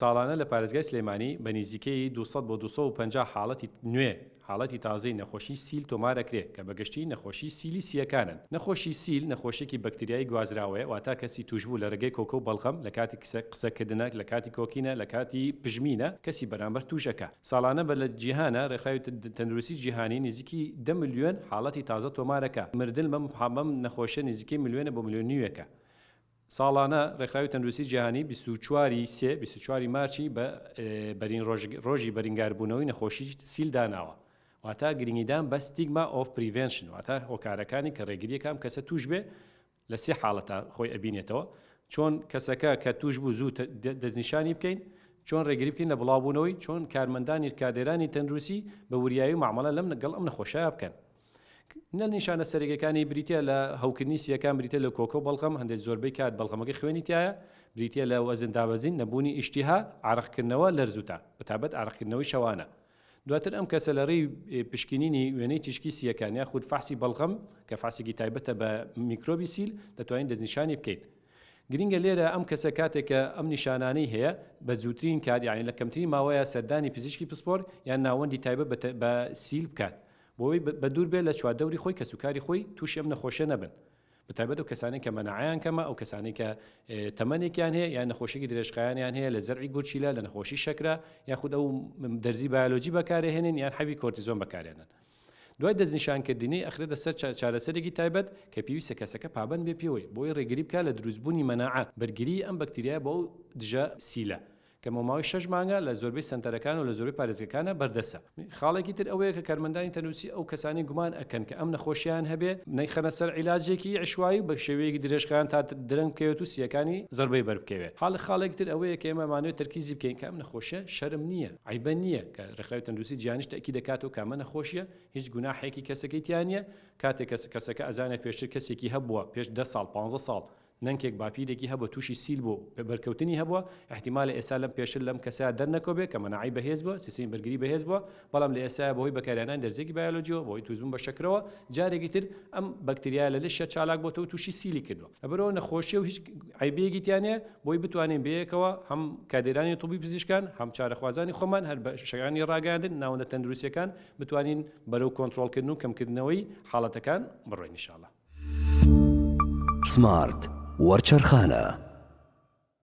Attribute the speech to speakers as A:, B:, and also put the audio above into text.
A: ساڵانە لە پارێزگای سلێمانی بە نزیکەی 200 بۆ 250 حاڵەتی نوێ حاڵەتی تازەی نەخۆشی سیل تۆمارەکرێت کە بەگشتی نەخۆشی سیلی سیەکانن. نەخۆشی سیل نەخۆشیێکی بەکتریایی گوازراوەیە، واتە کەسی توشبوو لە ڕێگەی کۆکە و بەڵخەم لە کاتی قسەکردنە، لە کاتی کۆکینە، لە کاتی پژمینە کەسی بەرامبەر توشەکە. ساڵانە بە لە جیهانە ڕێکخراوی تەندروستی جیهانی نزیکی 10 ملیۆن حاڵەتی تازە تۆمارەکە. مردن بەم نەخۆشیە نزیکەی ملیۆنە بۆ ملیۆن نیوەکە. ساڵانە ڕێکخراوی تەندروستی جیهانی 24 مارچی بە بەرین ڕۆژی بەرینگاربوونەوەی نەخۆشی سیل داناوە، واتە گرنگیدان بە ستیگما ئۆف پریڤێنشن، واتە هۆکارەکانی کە ڕێگریەکان کەسە توش بێ لە سێ حاڵەتە خۆی ئەبینێتەوە: چۆن کەسەکە کە توش بوو زوو دەستنیشانی بکەین، چۆن ڕێگری بکەین لە بڵاوبوونەوەی، چۆن کارمەندانی کادێرانی تەندروستی بە وریایی و معاملە لەگەڵ ئەم نەخۆشایە بکەن. نە نیشانە سەرەکیەکانی بریتە لە هەوکردنی سیەکان، بریتە لە کۆکە و بەڵخەم، هەندێک زۆربەی کات بەڵخەمەکەی خوێنی تایە، بریتە لە وەزن دابەزین، نەبوونی ئیشتیها، عرقکردنەوە لەرزوتە، بەتابەت عرقکردنەوەی شەوانە. دواتر ئەم کەسە لە ڕێی پشکنینی وێنەی تیشکی سیەکان یا خود فحسی بەڵخەم کە فحسێکی تایبەتە بە میکرۆبی سیل دەتوانین دەستنیشانی بکەیت. گرنگە لێرە ئەم کەسە کاتێکە ئەم نیشانانەی هەیە بە زووترین کات، یعنی لە کەمترین ماوەیە سەردانی پزیشکی پسپۆر یان ناوەندی تایبەت بە سیل بکات، بۆی بە دوور بێت لە چواردەوری خۆی کە سوکاری خۆی تووشی ئەم نەخۆشیە نەبن. بەتایبەت ئەو کەسانی کە مەناعەیان کەمە، ئەو کەسانی کە تەمەنێکیان هەیە یان نەخۆشیی درێژخایانیان هەیە لە زەرعی گورچیلە، لە نەخۆشی شەکرە، یاخود ئەو دەرزی بایۆلۆجی بەکارهێنن یان حەوی کۆرتیزۆن بەکارهێنن. دوای دەستنیشانکردنی ئەخرێتە سەر چارەسەرێکی تایبەت کە پێویستە کەسەکە پابەند بێ پێوەی، بۆی ڕێگری بکات لە دروستبوونی مەناعە، بەرگری ئەم بەکتریایە بۆ دژە سیلە کە ماوەی 6 مانگە لە زۆربەی سنتەرەکان و لە زۆربەی پارێزگاکانە بەردەسە. خاڵێکی تر ئەوەیە کە کارمەندانی تەندروستی ئەو کەسانی گومان ئەکەن کە ئەم نەخۆشییان هەبێ نەیخەنە سەر عیلاجێکی عشوایی بە شێوەیەکی درێژخایان تا درەنگ بکەوێت و سیەکانی زەربەی بەربکەوێت. خاڵێکی تر ئەوەیە کە ئێمە مانوێت تەرکیزی بکەین کە ئەم نەخۆشیە شەرم نییە، عیبە نییە، کە ڕێکخراوی تەندروستی جیهانیش تەکید دەکاتەوە کە ئەمە نەخۆشیە، هیچ گوناحێکی کەسەکەی تیان نییە. کاتێک کەسەکە ئەزانێت پێشتر کەسێکی هەبووە پێش 10 ساڵ 15 ساڵ نەنکێک باپیرێکی هەبوو تووشی سیل بوو بەرکەوتنی هەبووە، احتیمالە ئێستا لەم پێشتر لەم کەسەیە دەرنەکەوبێ کە مەناعی بەهێز بووە، سیستەمی بەرگری بەهێز بووە، بەڵام لە ئێستا بەهۆی بەکارهێنانی دەرزێکی بایۆلۆجیەوە، بەهۆی تووشبوون بە شەکرەوە جارێکی تر ئەم بەکتریایە لە لەشە چالاک بۆتەوە و تووشی سیلی کردووە. لەبەرەوە نەخۆشیە و هیچ عیبەیەکی تیان نییە، بۆی بتوانین بەیەکەوە هەم کادێرانی تووبی پزیشکان، هەم چارەخوازانی خۆمان، هەر بە شەکانی ڕاگەاندن ناوەندە تەندروستیەکان بتوانین بەرەو کۆنتڕۆڵکردن و کەمکردنەوەی حاڵەتەکان بڕۆین ئینشاءڵڵا.
B: سمارت وەرچەرخانە.